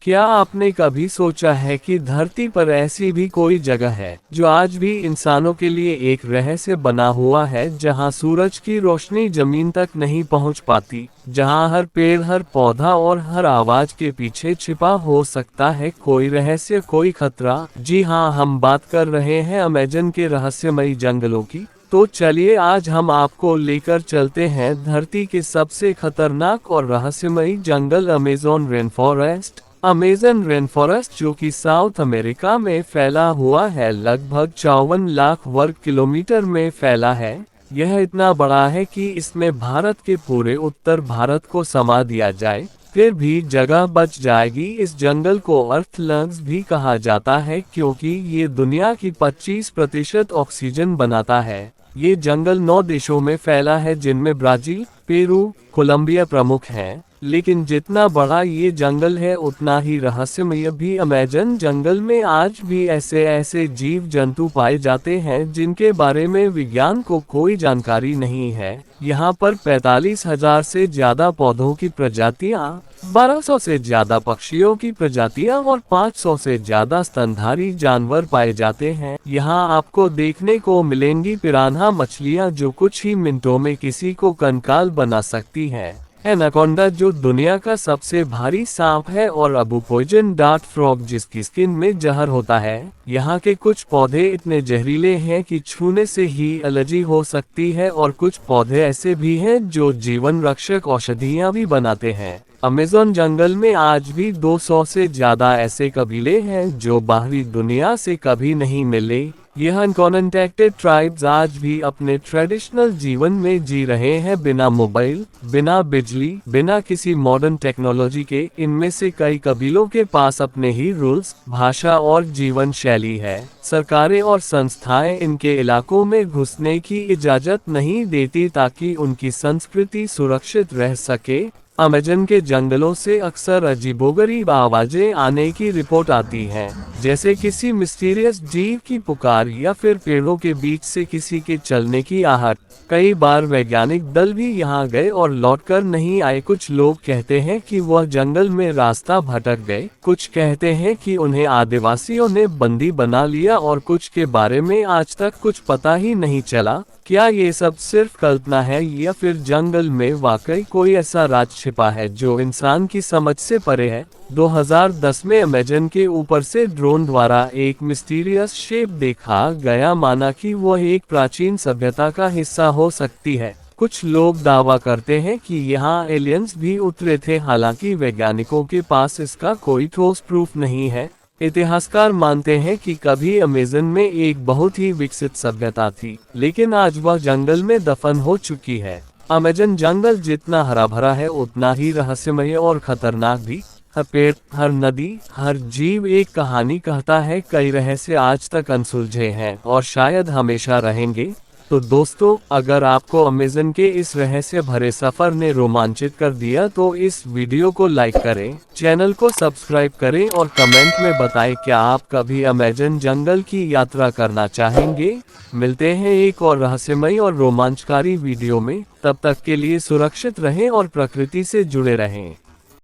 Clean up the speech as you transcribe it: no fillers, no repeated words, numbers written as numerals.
क्या आपने कभी सोचा है कि धरती पर ऐसी भी कोई जगह है जो आज भी इंसानों के लिए एक रहस्य बना हुआ है, जहां सूरज की रोशनी जमीन तक नहीं पहुंच पाती, जहां हर पेड़, हर पौधा और हर आवाज के पीछे छिपा हो सकता है कोई रहस्य, कोई खतरा। जी हाँ, हम बात कर रहे हैं अमेज़न के रहस्यमयी जंगलों की। तो चलिए आज हम आपको लेकर चलते हैं धरती के सबसे खतरनाक और रहस्यमयी जंगल Amazon rainforest. Amazon rainforest, जो कि साउथ अमेरिका में फैला हुआ है, लगभग 54 लाख वर्ग किलोमीटर में फैला है। यह इतना बड़ा है कि इसमें भारत के पूरे उत्तर भारत को समा दिया जाए फिर भी जगह बच जाएगी। इस जंगल को अर्थ लंग्स भी कहा जाता है क्योंकि ये दुनिया की 25% ऑक्सीजन बनाता है। ये जंगल 9 देशों में फैला है, जिनमें ब्राजील, पेरू, कोलंबिया प्रमुख हैं। लेकिन जितना बड़ा ये जंगल है उतना ही रहस्यमय भी। अमेज़न जंगल में आज भी ऐसे जीव जंतु पाए जाते हैं जिनके बारे में विज्ञान को कोई जानकारी नहीं है। यहाँ पर 45,000 से ज्यादा पौधों की प्रजातियाँ, 1200 से ज्यादा पक्षियों की प्रजातियां और 500 से ज्यादा स्तनधारी जानवर पाए जाते हैं। यहाँ आपको देखने को मिलेंगी पिरान्हा मछलियां, जो कुछ ही मिनटों में किसी को कंकाल बना सकती हैं। एनाकोंडा, जो दुनिया का सबसे भारी सांप है, और अबू पॉइजन डार्ट फ्रॉग, जिसकी स्किन में जहर होता है। यहाँ के कुछ पौधे इतने जहरीले हैं कि छूने से ही एलर्जी हो सकती है, और कुछ पौधे ऐसे भी हैं जो जीवन रक्षक औषधियाँ भी बनाते हैं। अमेज़न जंगल में आज भी 200 से ज्यादा ऐसे कबीले हैं जो बाहरी दुनिया से कभी नहीं मिले। यह अनकॉन्टैक्टेड ट्राइब्स आज भी अपने ट्रेडिशनल जीवन में जी रहे हैं, बिना मोबाइल, बिना बिजली, बिना किसी मॉडर्न टेक्नोलॉजी के। इनमें से कई कबीलों के पास अपने ही रूल्स, भाषा और जीवन शैली है। सरकारें और संस्थाएं इनके इलाकों में घुसने की इजाजत नहीं देती ताकि उनकी संस्कृति सुरक्षित रह सके। अमेज़न के जंगलों से अक्सर अजीबोगरीब आवाजें आने की रिपोर्ट आती हैं, जैसे किसी मिस्टीरियस जीव की पुकार या फिर पेड़ों के बीच से किसी के चलने की आहट। कई बार वैज्ञानिक दल भी यहाँ गए और लौटकर नहीं आए। कुछ लोग कहते हैं कि वह जंगल में रास्ता भटक गए, कुछ कहते हैं कि उन्हें आदिवासियों ने बंदी बना लिया, और कुछ के बारे में आज तक कुछ पता ही नहीं चला। क्या ये सब सिर्फ कल्पना है या फिर जंगल में वाकई कोई ऐसा राज छिपा है जो इंसान की समझ से परे है? 2010 में अमेज़न के ऊपर से ड्रोन द्वारा एक मिस्टीरियस शेप देखा गया, माना कि वह एक प्राचीन सभ्यता का हिस्सा हो सकती है। कुछ लोग दावा करते हैं कि यहाँ एलियंस भी उतरे थे, हालांकि वैज्ञानिकों के पास इसका कोई ठोस प्रूफ नहीं है। इतिहासकार मानते हैं कि कभी अमेज़न में एक बहुत ही विकसित सभ्यता थी, लेकिन आज वह जंगल में दफन हो चुकी है। अमेज़न जंगल जितना हरा भरा है उतना ही रहस्यमय और खतरनाक भी। हर पेड़, हर नदी, हर जीव एक कहानी कहता है। कई रहस्य आज तक अनसुलझे हैं और शायद हमेशा रहेंगे। तो दोस्तों, अगर आपको अमेज़न के इस रहस्य भरे सफर ने रोमांचित कर दिया तो इस वीडियो को लाइक करें, चैनल को सब्सक्राइब करें और कमेंट में बताएं क्या आप कभी अमेज़न जंगल की यात्रा करना चाहेंगे। मिलते हैं एक और रहस्यमयी और रोमांचकारी वीडियो में। तब तक के लिए सुरक्षित रहें और प्रकृति से जुड़े रहें।